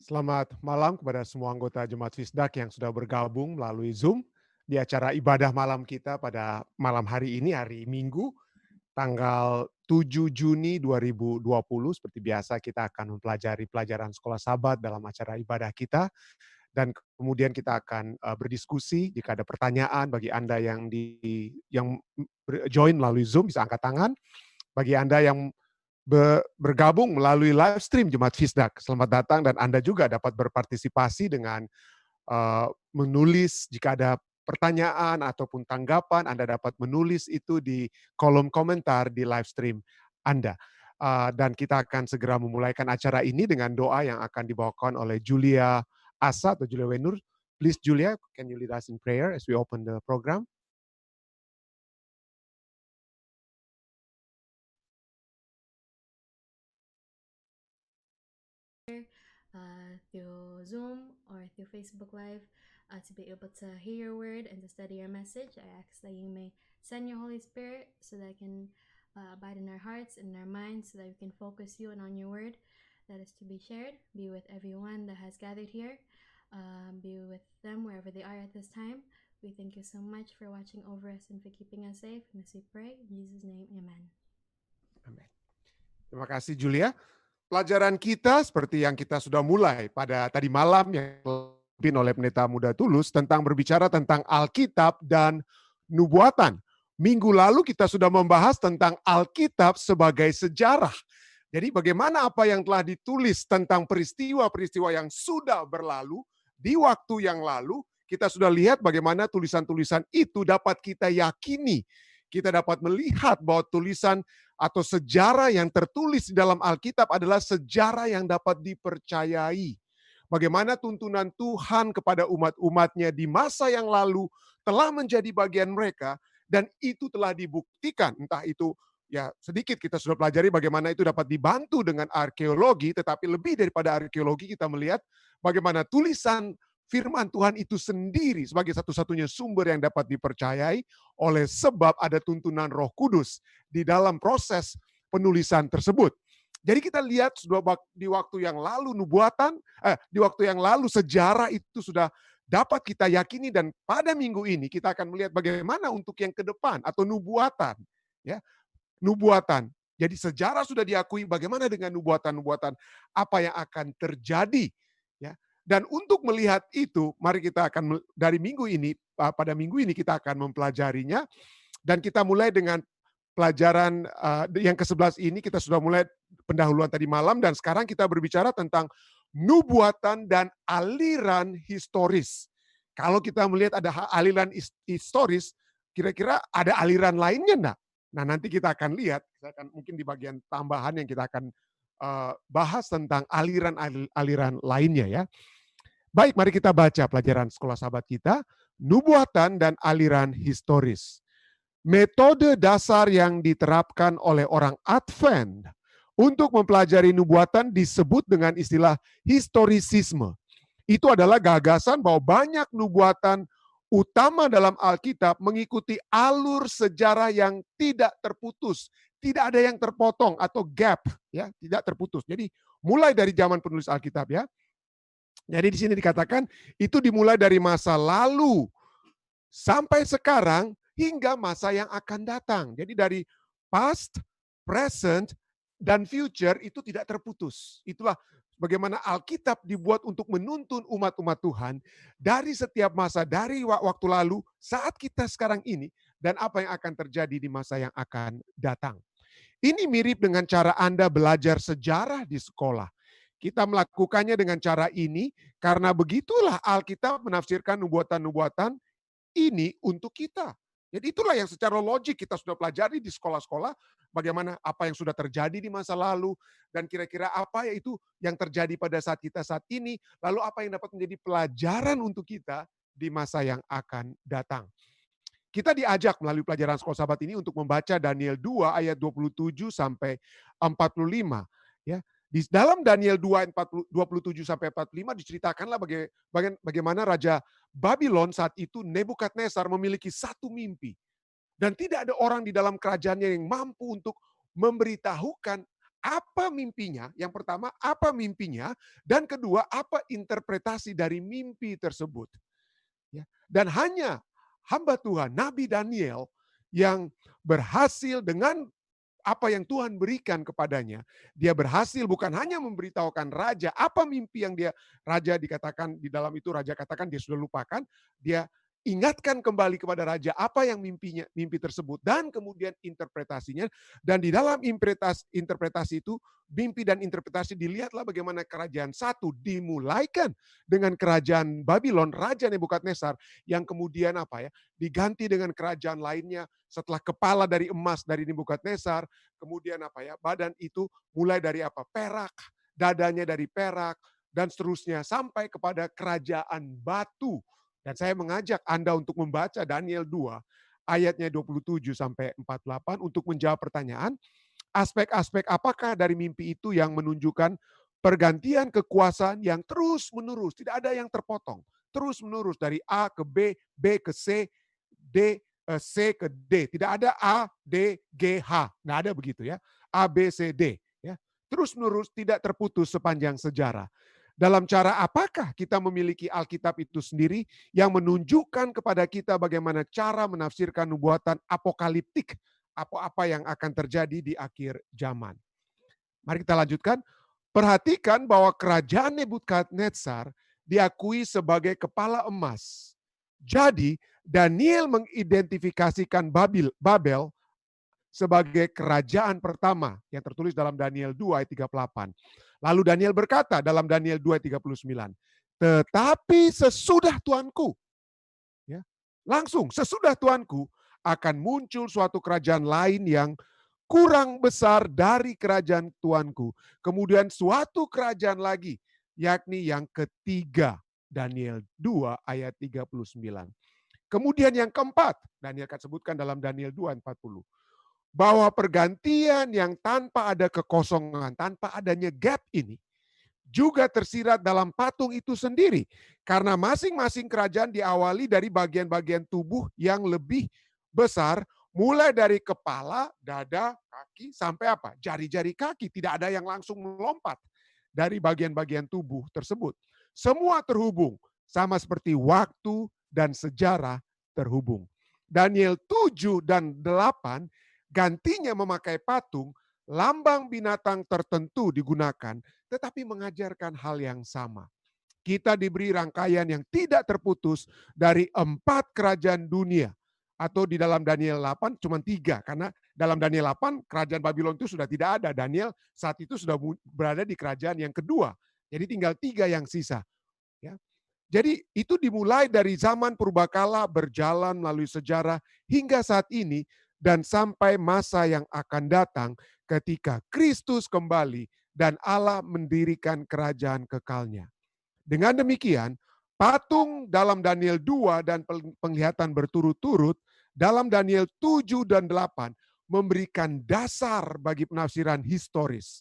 Selamat malam kepada semua anggota Jemaat Fisdak yang sudah bergabung melalui Zoom di acara ibadah malam kita pada malam hari ini, hari Minggu, tanggal 7 Juni 2020. Seperti biasa kita akan mempelajari pelajaran sekolah Sabat dalam acara ibadah kita dan kemudian kita akan berdiskusi. Jika ada pertanyaan bagi Anda yang join melalui Zoom bisa angkat tangan. Bagi Anda yang bergabung melalui live stream Jemaat Fisdak, selamat datang dan Anda juga dapat berpartisipasi dengan menulis jika ada pertanyaan ataupun tanggapan, Anda dapat menulis itu di kolom komentar di live stream Anda. Dan kita akan segera memulaikan acara ini dengan doa yang akan dibawakan oleh Julia Asa atau Julia Wenur. Please Julia, can you lead us in prayer as we open the program? Through Zoom or through Facebook Live to be able to hear your word and to study your message. I ask that you may send your Holy Spirit so that it can abide in our hearts and in our minds so that we can focus you and on your word that is to be shared. Be with everyone that has gathered here. Be with them wherever they are at this time. We thank you so much for watching over us and for keeping us safe. And as we pray, in Jesus' name, amen. Amin. Terima kasih Julia. Pelajaran kita seperti yang kita sudah mulai pada tadi malam yang dipimpin oleh Pendeta Muda Tulus tentang berbicara tentang Alkitab dan nubuatan. Minggu lalu kita sudah membahas tentang Alkitab sebagai sejarah. Jadi bagaimana apa yang telah ditulis tentang peristiwa-peristiwa yang sudah berlalu di waktu yang lalu, kita sudah lihat bagaimana tulisan-tulisan itu dapat kita yakini. Kita dapat melihat bahwa tulisan atau sejarah yang tertulis di dalam Alkitab adalah sejarah yang dapat dipercayai. Bagaimana tuntunan Tuhan kepada umat-umatnya di masa yang lalu telah menjadi bagian mereka dan itu telah dibuktikan. Entah itu ya sedikit kita sudah pelajari bagaimana itu dapat dibantu dengan arkeologi, tetapi lebih daripada arkeologi kita melihat bagaimana tulisan firman Tuhan itu sendiri sebagai satu-satunya sumber yang dapat dipercayai oleh sebab ada tuntunan Roh Kudus di dalam proses penulisan tersebut. Jadi kita lihat di waktu yang lalu di waktu yang lalu sejarah itu sudah dapat kita yakini dan pada minggu ini kita akan melihat bagaimana untuk yang ke depan atau nubuatan, ya. Nubuatan. Jadi sejarah sudah diakui, bagaimana dengan nubuatan-nubuatan apa yang akan terjadi, ya. Dan untuk melihat itu, mari kita akan dari minggu ini pada minggu ini kita akan mempelajarinya dan kita mulai dengan pelajaran yang ke-11 ini kita sudah mulai pendahuluan tadi malam dan sekarang kita berbicara tentang nubuatan dan aliran historis. Kalau kita melihat ada aliran historis, kira-kira ada aliran lainnya enggak? Nah, nanti kita akan lihat, mungkin di bagian tambahan yang kita akan bahas tentang aliran-aliran lainnya ya. Baik, mari kita baca pelajaran sekolah sahabat kita, nubuatan dan aliran historis. Metode dasar yang diterapkan oleh orang Advent untuk mempelajari nubuatan disebut dengan istilah historisisme. Itu adalah gagasan bahwa banyak nubuatan utama dalam Alkitab mengikuti alur sejarah yang tidak terputus, tidak ada yang terpotong atau gap, ya, tidak terputus. Jadi mulai dari zaman penulis Alkitab ya. Jadi di sini dikatakan itu dimulai dari masa lalu sampai sekarang hingga masa yang akan datang. Jadi dari past, present, dan future itu tidak terputus. Itulah bagaimana Alkitab dibuat untuk menuntun umat-umat Tuhan dari setiap masa, dari waktu lalu, saat kita sekarang ini, dan apa yang akan terjadi di masa yang akan datang. Ini mirip dengan cara Anda belajar sejarah di sekolah. Kita melakukannya dengan cara ini karena begitulah Alkitab menafsirkan nubuatan-nubuatan ini untuk kita. Jadi itulah yang secara logik kita sudah pelajari di sekolah-sekolah, bagaimana apa yang sudah terjadi di masa lalu, dan kira-kira apa itu yang terjadi pada saat kita saat ini, lalu apa yang dapat menjadi pelajaran untuk kita di masa yang akan datang. Kita diajak melalui pelajaran sekolah sahabat ini untuk membaca Daniel 2 ayat 27 sampai 45. Ya. Di dalam Daniel 2 27 sampai 45 diceritakanlah bagaimana Raja Babylon saat itu Nebukadnezar memiliki satu mimpi. Dan tidak ada orang di dalam kerajaannya yang mampu untuk memberitahukan apa mimpinya? Yang pertama, apa mimpinya? Dan kedua, apa interpretasi dari mimpi tersebut? Ya. Dan hanya hamba Tuhan, Nabi Daniel, yang berhasil dengan apa yang Tuhan berikan kepadanya. Dia berhasil bukan hanya memberitahukan raja apa mimpi yang raja dikatakan di dalam itu, raja katakan dia sudah lupakan, dia ingatkan kembali kepada raja apa yang mimpi tersebut dan kemudian interpretasinya. Dan di dalam interpretasi itu, mimpi dan interpretasi, dilihatlah bagaimana kerajaan satu dimulaikan dengan kerajaan Babylon, Raja Nebukadnezar, yang kemudian diganti dengan kerajaan lainnya setelah kepala dari emas dari Nebukadnezar. Kemudian badan itu mulai dari perak, dadanya dari perak, dan seterusnya sampai kepada kerajaan batu. Dan saya mengajak Anda untuk membaca Daniel 2 ayatnya 27 sampai 48 untuk menjawab pertanyaan, aspek-aspek apakah dari mimpi itu yang menunjukkan pergantian kekuasaan yang terus-menerus, tidak ada yang terpotong, terus-menerus dari A ke B, B ke C, C ke D. Tidak ada A, D, G, H. Nggak ada begitu ya. A, B, C, D. Ya. Terus-menerus, tidak terputus sepanjang sejarah. Dalam cara apakah kita memiliki Alkitab itu sendiri yang menunjukkan kepada kita bagaimana cara menafsirkan nubuatan apokaliptik, apa-apa yang akan terjadi di akhir zaman. Mari kita lanjutkan. Perhatikan bahwa kerajaan Nebukadnezar diakui sebagai kepala emas. Jadi Daniel mengidentifikasikan Babel sebagai kerajaan pertama yang tertulis dalam Daniel 2 ayat 38. Lalu Daniel berkata dalam Daniel 2 ayat 39, tetapi sesudah Tuanku, ya, langsung sesudah Tuanku akan muncul suatu kerajaan lain yang kurang besar dari kerajaan Tuanku. Kemudian suatu kerajaan lagi, yakni yang ketiga. Daniel 2 ayat 39. Kemudian yang keempat, Daniel akan sebutkan dalam Daniel 2 ayat 40. Bahwa pergantian yang tanpa ada kekosongan, tanpa adanya gap ini, juga tersirat dalam patung itu sendiri. Karena masing-masing kerajaan diawali dari bagian-bagian tubuh yang lebih besar, mulai dari kepala, dada, kaki, sampai jari-jari kaki. Tidak ada yang langsung melompat dari bagian-bagian tubuh tersebut. Semua terhubung, sama seperti waktu dan sejarah terhubung. Daniel 7 dan 8 gantinya memakai patung, lambang binatang tertentu digunakan, tetapi mengajarkan hal yang sama. Kita diberi rangkaian yang tidak terputus dari 4 kerajaan dunia. Atau di dalam Daniel 8 cuma 3, karena dalam Daniel 8 kerajaan Babylon itu sudah tidak ada. Daniel saat itu sudah berada di kerajaan yang kedua. Jadi tinggal 3 yang sisa. Ya. Jadi itu dimulai dari zaman purbakala, berjalan melalui sejarah hingga saat ini, dan sampai masa yang akan datang ketika Kristus kembali dan Allah mendirikan kerajaan kekalnya. Dengan demikian, patung dalam Daniel 2 dan penglihatan berturut-turut dalam Daniel 7 dan 8 memberikan dasar bagi penafsiran historis.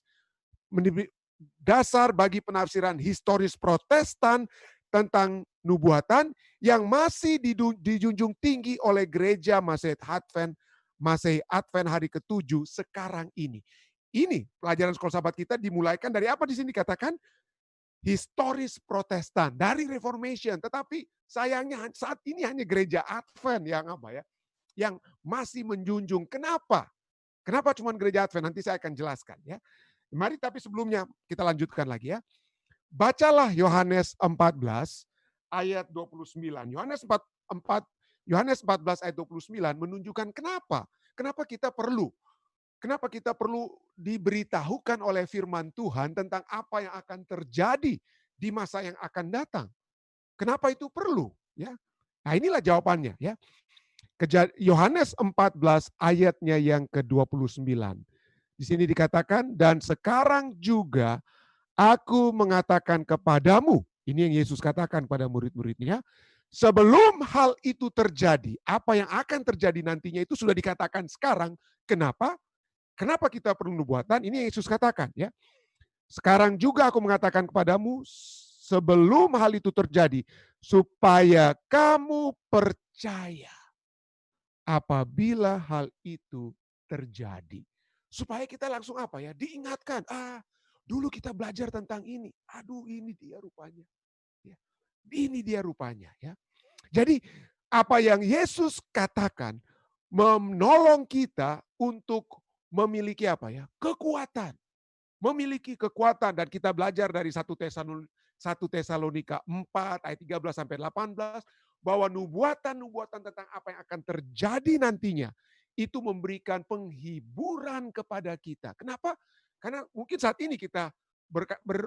Dasar bagi penafsiran historis Protestan tentang nubuatan yang masih dijunjung tinggi oleh gereja Masehi Advent hari ke-7 sekarang ini. Ini pelajaran sekolah sahabat kita dimulaikan dari apa di sini dikatakan? Historis Protestan dari Reformation, tetapi sayangnya saat ini hanya gereja Advent yang masih menjunjung. Kenapa? Kenapa cuma gereja Advent? Nanti saya akan jelaskan ya. Mari tapi sebelumnya kita lanjutkan lagi ya. Bacalah Yohanes 14 ayat 29. Yohanes 14 ayat 29 menunjukkan Kenapa kita perlu diberitahukan oleh firman Tuhan tentang apa yang akan terjadi di masa yang akan datang. Kenapa itu perlu? Ya. Nah inilah jawabannya. Ya. Yohanes 14 ayatnya yang ke-29. Di sini dikatakan, dan sekarang juga aku mengatakan kepadamu, ini yang Yesus katakan pada murid-muridnya, sebelum hal itu terjadi, apa yang akan terjadi nantinya itu sudah dikatakan sekarang. Kenapa? Kenapa kita perlu nubuatan? Ini Yesus katakan ya. Sekarang juga aku mengatakan kepadamu sebelum hal itu terjadi supaya kamu percaya apabila hal itu terjadi. supaya kita langsung apa ya, diingatkan, dulu kita belajar tentang ini. Aduh, ini dia rupanya. Ya. Ini dia rupanya ya. Jadi apa yang Yesus katakan menolong kita untuk memiliki apa ya? Kekuatan. Memiliki kekuatan dan kita belajar dari 1 Tesalonika 4 ayat 13 sampai 18 bahwa nubuatan-nubuatan tentang apa yang akan terjadi nantinya itu memberikan penghiburan kepada kita. Kenapa? Karena mungkin saat ini kita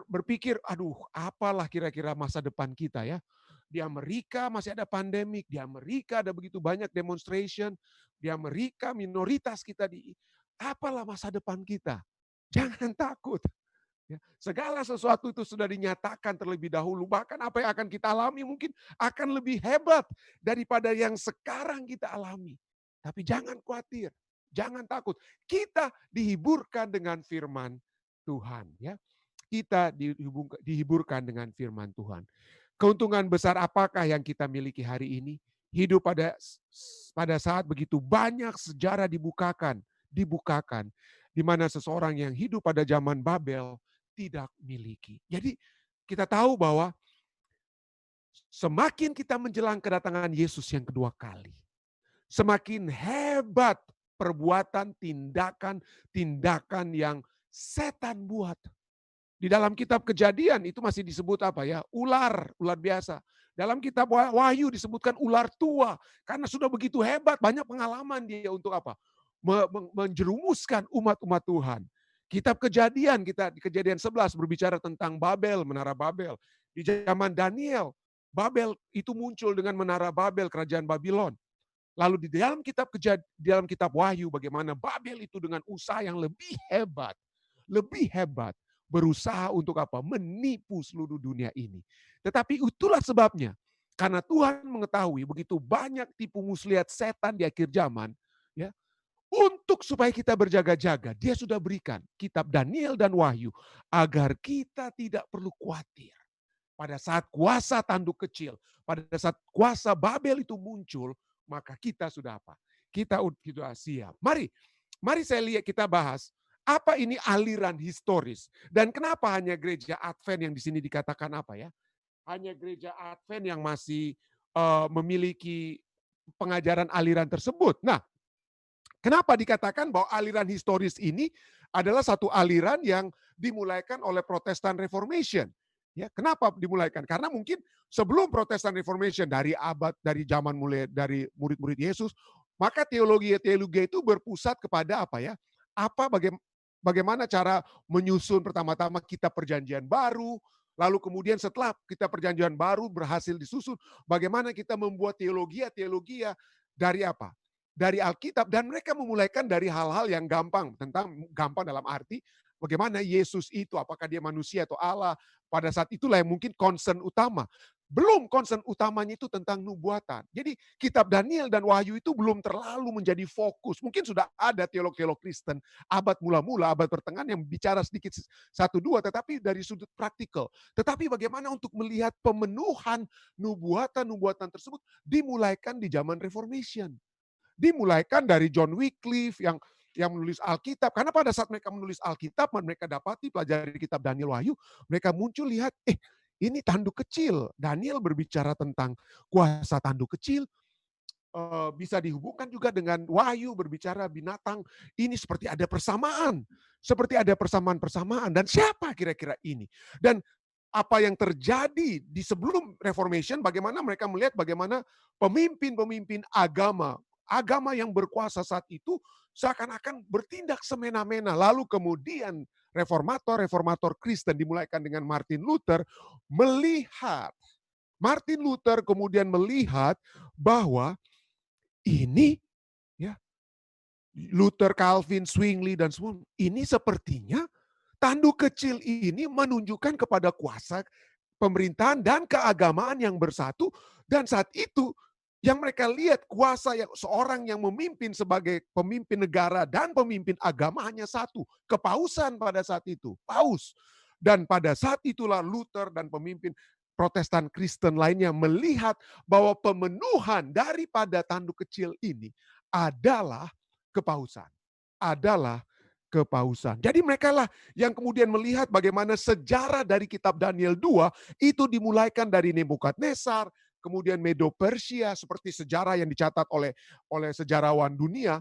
berpikir, aduh, apalah kira-kira masa depan kita ya. Di Amerika masih ada pandemik, di Amerika ada begitu banyak demonstration, di Amerika minoritas kita apalah masa depan kita. Jangan takut. Ya, segala sesuatu itu sudah dinyatakan terlebih dahulu. Bahkan apa yang akan kita alami mungkin akan lebih hebat daripada yang sekarang kita alami. Tapi jangan khawatir, jangan takut. Kita dihiburkan dengan firman Tuhan. Ya, kita dihiburkan dengan firman Tuhan. Keuntungan besar apakah yang kita miliki hari ini? Hidup pada saat begitu banyak sejarah dibukakan, di mana seseorang yang hidup pada zaman Babel tidak miliki. Jadi kita tahu bahwa semakin kita menjelang kedatangan Yesus yang kedua kali, semakin hebat perbuatan, tindakan yang setan buat. Di dalam kitab Kejadian itu masih disebut apa ya? Ular biasa. Dalam kitab Wahyu disebutkan ular tua. Karena sudah begitu hebat, banyak pengalaman dia untuk apa? Menjerumuskan umat-umat Tuhan. Kitab Kejadian, di Kejadian 11 berbicara tentang Babel, Menara Babel. Di zaman Daniel, Babel itu muncul dengan Menara Babel, kerajaan Babylon. Lalu di dalam kitab Wahyu bagaimana Babel itu dengan usaha yang lebih hebat berusaha untuk apa? Menipu seluruh dunia ini. Tetapi itulah sebabnya, karena Tuhan mengetahui begitu banyak tipu muslihat setan di akhir zaman, ya, untuk supaya kita berjaga-jaga, dia sudah berikan kitab Daniel dan Wahyu agar kita tidak perlu khawatir. Pada saat kuasa tanduk kecil, pada saat kuasa Babel itu muncul, maka kita sudah apa? Kita sudah siap. Mari kita bahas apa ini aliran historis dan kenapa hanya gereja Advent yang di sini dikatakan apa ya? Hanya gereja Advent yang masih memiliki pengajaran aliran tersebut. Nah, kenapa dikatakan bahwa aliran historis ini adalah satu aliran yang dimulaikan oleh Protestant Reformation? Ya, kenapa dimulaikan? Karena mungkin sebelum Protestant Reformation dari zaman mulai dari murid-murid Yesus, maka teologi itu berpusat kepada apa ya? Bagaimana cara menyusun pertama-tama kitab Perjanjian Baru, lalu kemudian setelah kitab Perjanjian Baru berhasil disusun, bagaimana kita membuat teologi dari apa? Dari Alkitab, dan mereka memulaikan dari hal-hal yang gampang dalam arti bagaimana Yesus itu, apakah dia manusia atau Allah. Pada saat itulah yang mungkin concern utama. Belum concern utamanya itu tentang nubuatan. Jadi kitab Daniel dan Wahyu itu belum terlalu menjadi fokus. Mungkin sudah ada teolog-teolog Kristen abad mula-mula, abad pertengahan yang bicara sedikit satu dua, tetapi dari sudut praktikal. Tetapi bagaimana untuk melihat pemenuhan nubuatan tersebut dimulaikan di zaman Reformation. Dimulaikan dari John Wycliffe yang menulis Alkitab. Karena pada saat mereka menulis Alkitab, mereka dapati pelajari kitab Daniel Wahyu, mereka muncul lihat, ini tanduk kecil. Daniel berbicara tentang kuasa tanduk kecil, bisa dihubungkan juga dengan Wahyu berbicara binatang. Ini seperti ada persamaan. Seperti ada persamaan-persamaan. Dan siapa kira-kira ini? Dan apa yang terjadi di sebelum Reformation, bagaimana mereka melihat bagaimana pemimpin-pemimpin agama yang berkuasa saat itu seakan-akan bertindak semena-mena. Lalu kemudian reformator Kristen dimulaikan dengan Martin Luther kemudian melihat bahwa ini ya Luther, Calvin, Zwingli dan semua ini sepertinya tanduk kecil ini menunjukkan kepada kuasa pemerintahan dan keagamaan yang bersatu, dan saat itu yang mereka lihat kuasa yang seorang yang memimpin sebagai pemimpin negara dan pemimpin agama hanya satu, kepausan pada saat itu, paus. Dan pada saat itulah Luther dan pemimpin Protestan Kristen lainnya melihat bahwa pemenuhan daripada tanduk kecil ini adalah kepausan, adalah kepausan. Jadi mereka lah yang kemudian melihat bagaimana sejarah dari kitab Daniel 2 itu dimulaikan dari Nebukadnezar, kemudian Medo Persia seperti sejarah yang dicatat oleh sejarawan dunia,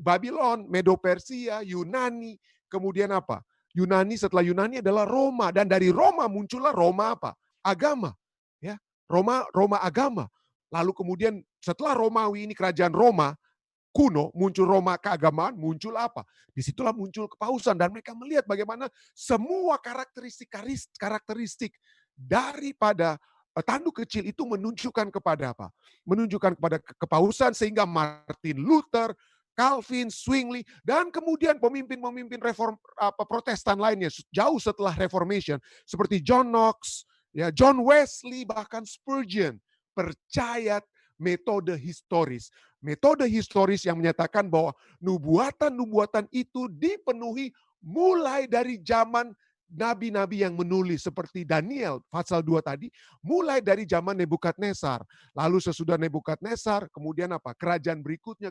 Babylon, Medo Persia, Yunani, kemudian apa? Yunani, setelah Yunani adalah Roma, dan dari Roma muncullah Roma apa? Agama. Ya, Roma agama. Lalu kemudian setelah Romawi ini kerajaan Roma kuno, muncul Roma keagamaan, muncul apa? Disitulah muncul kepausan dan mereka melihat bagaimana semua karakteristik daripada tanduk kecil itu menunjukkan kepada apa? Menunjukkan kepada kepausan, sehingga Martin Luther, Calvin, Zwingli, dan kemudian pemimpin-pemimpin reform Protestan lainnya jauh setelah Reformation seperti John Knox, ya, John Wesley, bahkan Spurgeon percaya metode historis. Metode historis yang menyatakan bahwa nubuatan-nubuatan itu dipenuhi mulai dari zaman nabi-nabi yang menulis seperti Daniel pasal 2 tadi, mulai dari zaman Nebukadnezar. Lalu sesudah Nebukadnezar, kemudian apa? Kerajaan berikutnya,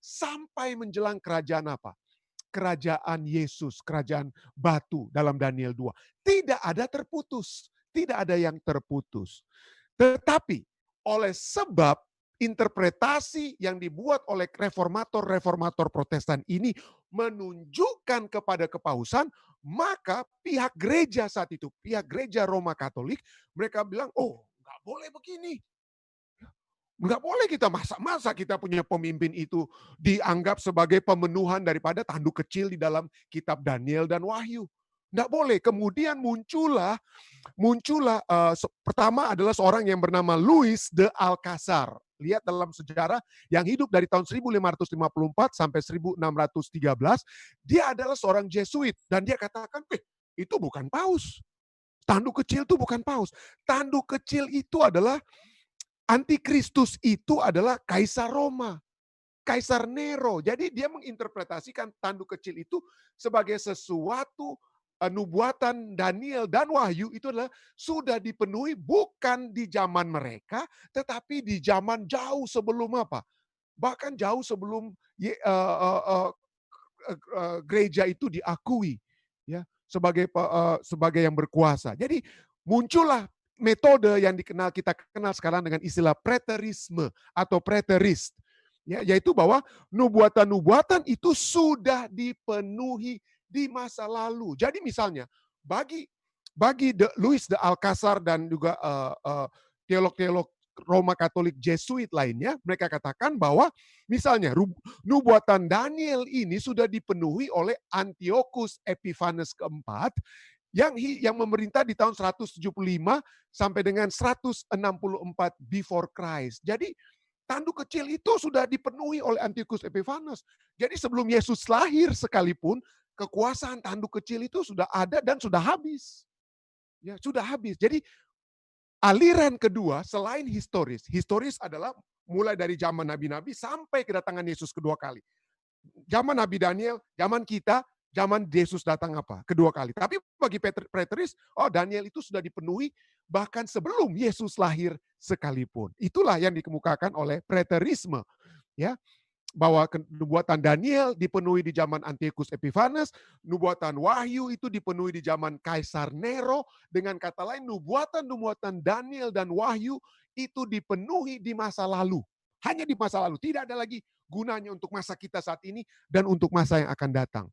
sampai menjelang kerajaan apa? Kerajaan Yesus, kerajaan batu dalam Daniel 2. Tidak ada terputus, tidak ada yang terputus. Tetapi oleh sebab interpretasi yang dibuat oleh reformator Protestan ini menunjukkan kepada kepausan, maka pihak gereja saat itu, pihak gereja Roma Katolik, mereka bilang, oh nggak boleh begini. Nggak boleh kita masa kita punya pemimpin itu dianggap sebagai pemenuhan daripada tanduk kecil di dalam kitab Daniel dan Wahyu. Nggak boleh. Kemudian muncullah pertama adalah seorang yang bernama Louis de Alcazar. Lihat dalam sejarah yang hidup dari tahun 1554 sampai 1613, dia adalah seorang Jesuit dan dia katakan, itu bukan paus. Tanduk kecil itu bukan paus. Tanduk kecil itu adalah Antikristus, itu adalah Kaisar Roma, Kaisar Nero. Jadi dia menginterpretasikan tanduk kecil itu sebagai sesuatu nubuatan Daniel dan Wahyu itu adalah sudah dipenuhi bukan di zaman mereka, tetapi di zaman jauh sebelum apa? Bahkan jauh sebelum gereja itu diakui, ya, sebagai yang berkuasa. Jadi muncullah metode yang kita kenal sekarang dengan istilah preterisme atau preterist. Ya, yaitu bahwa nubuatan-nubuatan itu sudah dipenuhi di masa lalu. Jadi misalnya bagi Louis de Alcazar dan juga teolog-teolog Roma Katolik Jesuit lainnya, mereka katakan bahwa misalnya nubuatan Daniel ini sudah dipenuhi oleh Antiochus Epiphanes keempat yang memerintah di tahun 175 sampai dengan 164 before Christ. Jadi tanduk kecil itu sudah dipenuhi oleh Antiochus Epiphanes. Jadi sebelum Yesus lahir sekalipun, kekuasaan tanduk kecil itu sudah ada dan sudah habis. Ya, sudah habis. Jadi aliran kedua selain historis adalah mulai dari zaman nabi-nabi sampai kedatangan Yesus kedua kali. Zaman Nabi Daniel, zaman kita, zaman Yesus datang apa? Kedua kali. Tapi bagi preteris, Daniel itu sudah dipenuhi bahkan sebelum Yesus lahir sekalipun. Itulah yang dikemukakan oleh preterisme. Ya, bahwa nubuatan Daniel dipenuhi di zaman Antiochus Epiphanes, nubuatan Wahyu itu dipenuhi di zaman Kaisar Nero. Dengan kata lain, nubuatan Daniel dan Wahyu itu dipenuhi di masa lalu. Hanya di masa lalu, tidak ada lagi gunanya untuk masa kita saat ini dan untuk masa yang akan datang.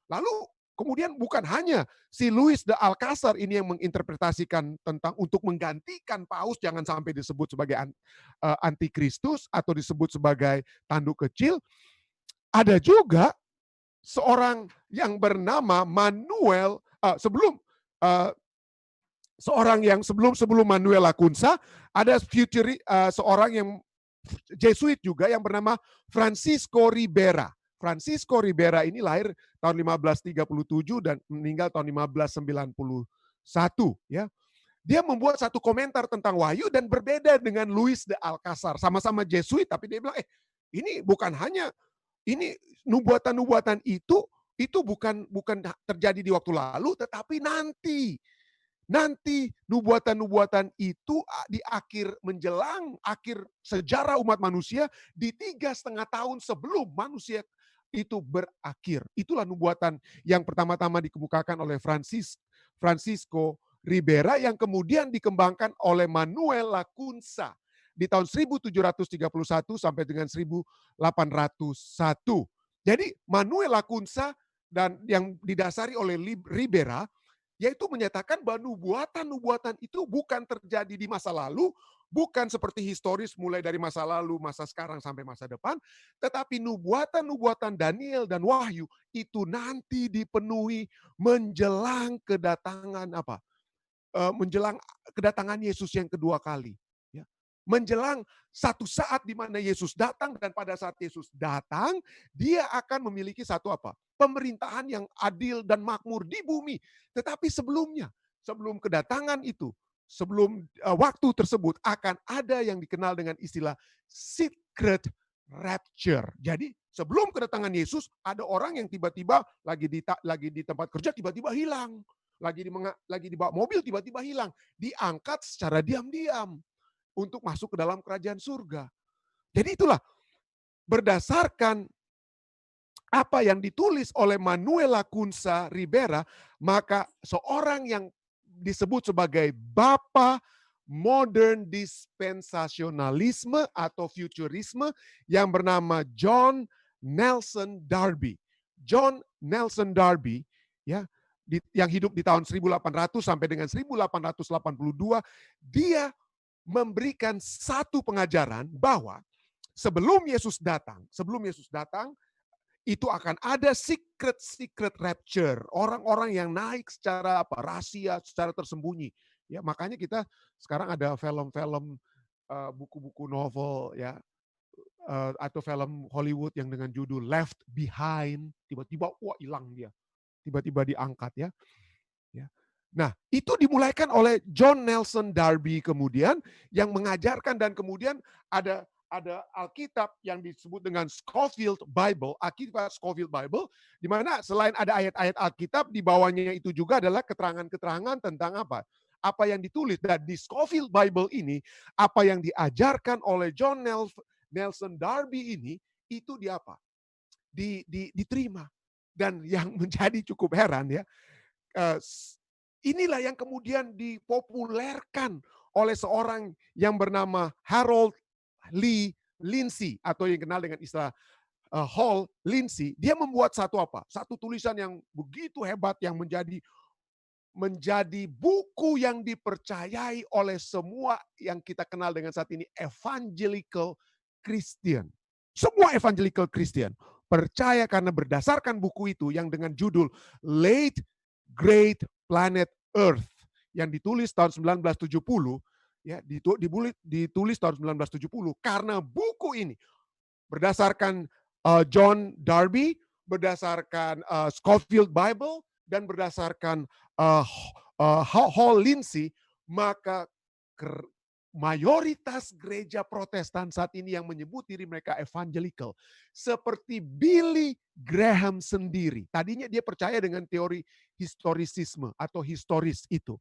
Lalu kemudian bukan hanya si Louis de Alcazar ini yang menginterpretasikan tentang untuk menggantikan paus, jangan sampai disebut sebagai antikristus atau disebut sebagai tanduk kecil. Ada juga seorang yang bernama Manuel, seorang yang sebelum Manuel Lacunza, ada seorang yang Jesuit juga yang bernama Francisco Ribera. Francisco Ribera ini lahir tahun 1537 dan meninggal tahun 1591, ya. Dia membuat satu komentar tentang Wahyu dan berbeda dengan Louis de Alcazar. Sama-sama Jesuit, tapi dia bilang, ini bukan hanya ini nubuatan-nubuatan itu bukan terjadi di waktu lalu, tetapi nanti nubuatan-nubuatan itu di menjelang akhir sejarah umat manusia, di 3,5 tahun sebelum manusia itu berakhir. Itulah nubuatan yang pertama-tama dikemukakan oleh Francisco Ribera yang kemudian dikembangkan oleh Manuel Lacunza di tahun 1731 sampai dengan 1801. Jadi Manuel Lacunza dan yang didasari oleh Ribera yaitu menyatakan bahwa nubuatan-nubuatan itu bukan terjadi di masa lalu, bukan seperti historis mulai dari masa lalu, masa sekarang sampai masa depan, tetapi nubuatan-nubuatan Daniel dan Wahyu itu nanti dipenuhi menjelang kedatangan apa? Menjelang kedatangan Yesus yang kedua kali. Ya. Menjelang satu saat di mana Yesus datang dan pada saat Yesus datang, dia akan memiliki satu apa? Pemerintahan yang adil dan makmur di bumi. Tetapi sebelumnya, sebelum kedatangan itu, sebelum waktu tersebut akan ada yang dikenal dengan istilah secret rapture. Jadi sebelum kedatangan Yesus ada orang yang tiba-tiba lagi di tempat kerja tiba-tiba hilang. Lagi dibawa mobil tiba-tiba hilang, diangkat secara diam-diam untuk masuk ke dalam kerajaan surga. Jadi itulah berdasarkan apa yang ditulis oleh Manuel Lacunza Ribera, maka seorang yang disebut sebagai bapa modern dispensasionalisme atau futurisme yang bernama John Nelson Darby. John Nelson Darby ya, yang hidup di tahun 1800 sampai dengan 1882, dia memberikan satu pengajaran bahwa sebelum Yesus datang, itu akan ada secret rapture, orang-orang yang naik secara rahasia, secara tersembunyi. Ya, makanya kita sekarang ada film-film, buku-buku novel ya, atau film Hollywood yang dengan judul Left Behind, tiba-tiba wah hilang dia. Tiba-tiba diangkat ya. Nah, itu dimulaikan oleh John Nelson Darby kemudian yang mengajarkan dan kemudian ada Alkitab yang disebut dengan Scofield Bible, Alkitab Scofield Bible, di mana selain ada ayat-ayat Alkitab, di bawahnya itu juga adalah keterangan-keterangan tentang apa? Apa yang ditulis. Dan di Scofield Bible ini, apa yang diajarkan oleh John Nelson Darby ini, itu diterima. Dan yang menjadi cukup heran ya, inilah yang kemudian dipopulerkan oleh seorang yang bernama Harold Lee Lindsay atau yang dikenal dengan istilah Hall Lindsay. Dia membuat satu tulisan yang begitu hebat yang menjadi buku yang dipercayai oleh semua yang kita kenal dengan saat ini evangelical Christian. Semua evangelical Christian percaya karena berdasarkan buku itu yang dengan judul Late Great Planet Earth yang ditulis tahun 1970 ya, ditulis tahun 1970 karena buku ini berdasarkan John Darby, berdasarkan Scofield Bible dan berdasarkan Hall Lindsay, maka mayoritas gereja Protestan saat ini yang menyebut diri mereka evangelical, seperti Billy Graham sendiri. Tadinya dia percaya dengan teori historisisme atau historis itu.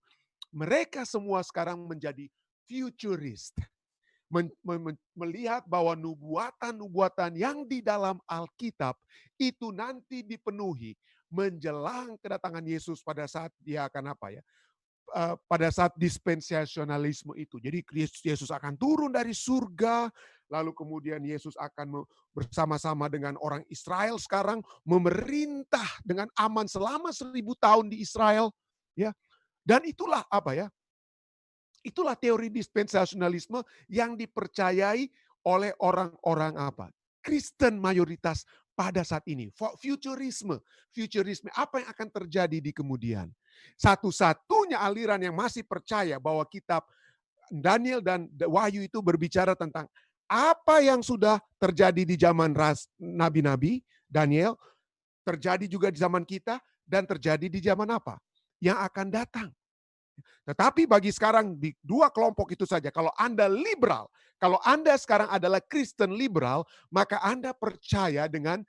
Mereka semua sekarang menjadi futurist. Melihat bahwa nubuatan-nubuatan yang di dalam Alkitab itu nanti dipenuhi menjelang kedatangan Yesus pada saat dia akan pada saat dispensasionalisme itu. Jadi Yesus akan turun dari surga, lalu kemudian Yesus akan bersama-sama dengan orang Israel sekarang memerintah dengan aman selama 1000 tahun di Israel, ya. Dan itulah itulah teori dispensasionalisme yang dipercayai oleh orang-orang Kristen mayoritas pada saat ini. Futurisme apa yang akan terjadi di kemudian. Satu-satunya aliran yang masih percaya bahwa kitab Daniel dan Wahyu itu berbicara tentang apa yang sudah terjadi di zaman nabi-nabi, Daniel, terjadi juga di zaman kita, dan terjadi di zaman yang akan datang. Tetapi bagi sekarang di dua kelompok itu saja, kalau Anda liberal, kalau Anda sekarang adalah Kristen liberal, maka Anda percaya dengan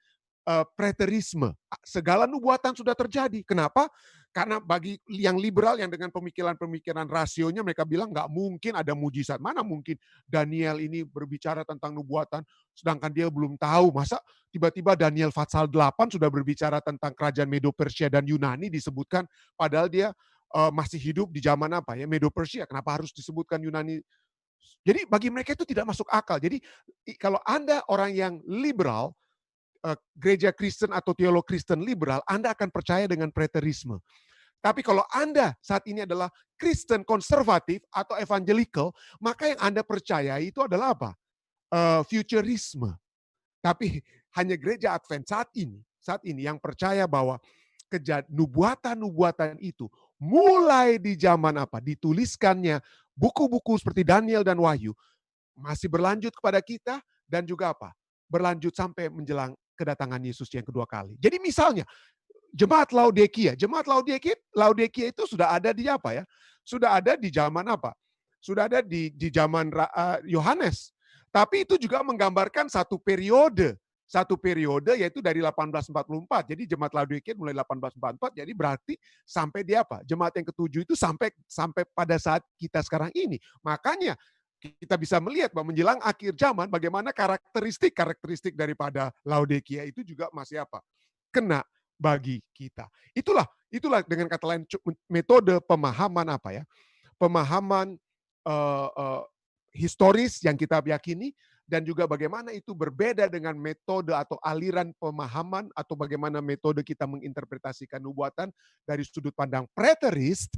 preterisme. Segala nubuatan sudah terjadi. Kenapa? Karena bagi yang liberal yang dengan pemikiran-pemikiran rasionya mereka bilang nggak mungkin ada mujizat. Mana mungkin Daniel ini berbicara tentang nubuatan sedangkan dia belum tahu. Masa tiba-tiba Daniel pasal 8 sudah berbicara tentang kerajaan Medo Persia dan Yunani disebutkan padahal dia masih hidup di zaman apa ya, Medo Persia. Kenapa harus disebutkan Yunani? Jadi bagi mereka itu tidak masuk akal. Jadi kalau Anda orang yang liberal, gereja Kristen atau teolog Kristen liberal, Anda akan percaya dengan preterisme. Tapi kalau Anda saat ini adalah Kristen konservatif atau evangelical, maka yang Anda percaya itu adalah apa? Futurisme. Tapi hanya gereja Advent saat ini yang percaya bahwa nubuatan-nubuatan itu mulai di zaman apa? Dituliskannya buku-buku seperti Daniel dan Wahyu masih berlanjut kepada kita dan juga apa? Berlanjut sampai menjelang kedatangan Yesus yang kedua kali. Jadi misalnya Jemaat Laodikia itu sudah ada di apa ya? Sudah ada di zaman apa? Sudah ada di zaman Yohanes. Tapi itu juga menggambarkan satu periode yaitu dari 1844. Jadi jemaat Laodikia mulai 1844, jadi berarti sampai di apa? Jemaat yang ketujuh itu sampai pada saat kita sekarang ini. Makanya kita bisa melihat bahwa menjelang akhir zaman bagaimana karakteristik daripada Laodikia itu juga masih apa? Kena bagi kita. Itulah dengan kata lain metode pemahaman apa ya? Pemahaman historis yang kita yakini dan juga bagaimana itu berbeda dengan metode atau aliran pemahaman atau bagaimana metode kita menginterpretasikan nubuatan dari sudut pandang preterist,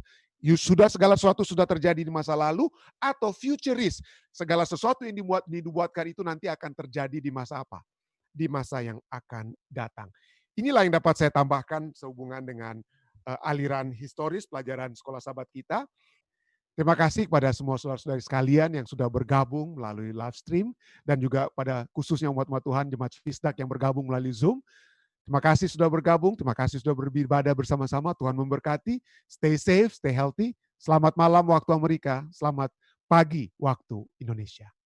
segala sesuatu sudah terjadi di masa lalu, atau futurist, segala sesuatu yang dibuatkan itu nanti akan terjadi di masa apa? Di masa yang akan datang. Inilah yang dapat saya tambahkan sehubungan dengan aliran historis pelajaran sekolah sahabat kita. Terima kasih kepada semua saudara-saudari sekalian yang sudah bergabung melalui live stream dan juga pada khususnya umat-umat Tuhan Jemaat Fisdak yang bergabung melalui Zoom. Terima kasih sudah bergabung, terima kasih sudah beribadah bersama-sama. Tuhan memberkati. Stay safe, stay healthy. Selamat malam waktu Amerika, selamat pagi waktu Indonesia.